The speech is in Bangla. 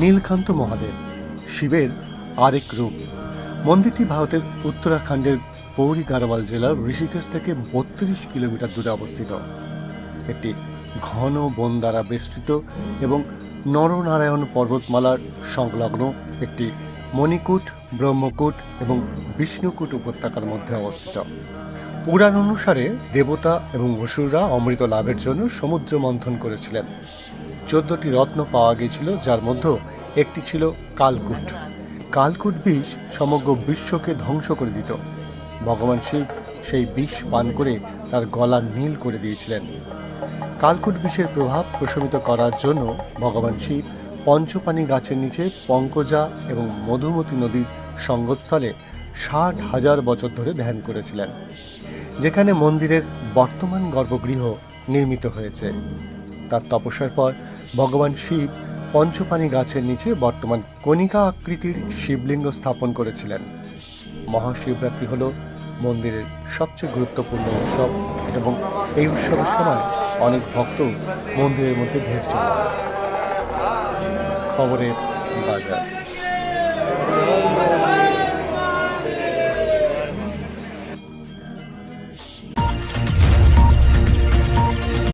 নীলকান্ত মহাদেব, শিবের আরেক রূপ। মন্দিরটি ভারতের উত্তরাখণ্ডের পৌরি গাড়োয়াল জেলার ঋষিকেশ থেকে ৩২ কিলোমিটার দূরে অবস্থিত। একটি ঘন বন দ্বারা বেষ্টিত এবং নরনারায়ণ পর্বতমালার সংলগ্ন একটি মণিকূট, ব্রহ্মকূট এবং বিষ্ণুকূট উপত্যকার মধ্যে অবস্থিত। পুরাণ অনুসারে দেবতা এবং অসুররা অমৃত লাভের জন্য সমুদ্র মন্থন করেছিলেন। 14টি রত্ন পাওয়া গিয়েছিল, যার মধ্যে একটি ছিল কালকূট। কালকূট বিষ সমগ্র বিশ্বকে ধ্বংস করে দিত। ভগবান শিব সেই বিষ পান করে তার গলা নীল করে দিয়েছিলেন। কালকূট বিষের প্রভাব প্রশমিত করার জন্য ভগবান শিব পঞ্চপাণি গাছের নিচে পঙ্কজা এবং মধুমতি নদীর সঙ্গমস্থলে 60,000 বছর ধরে ধ্যান করেছিলেন, যেখানে মন্দিরের বর্তমান গর্ভগৃহ নির্মিত হয়েছে। তার তপস্যার পর ভগবান শিব পঞ্চপাণি গাছের নিচে বর্তমান কণিকা আকৃতির শিবলিঙ্গ স্থাপন করেছিলেন। মহাশিবরাত্রি হল মন্দিরের সবচেয়ে গুরুত্বপূর্ণ উৎসব এবং এই উৎসবের সময় অনেক ভক্ত মন্দিরের মধ্যে ভিড় জমান। খবরের বাজার।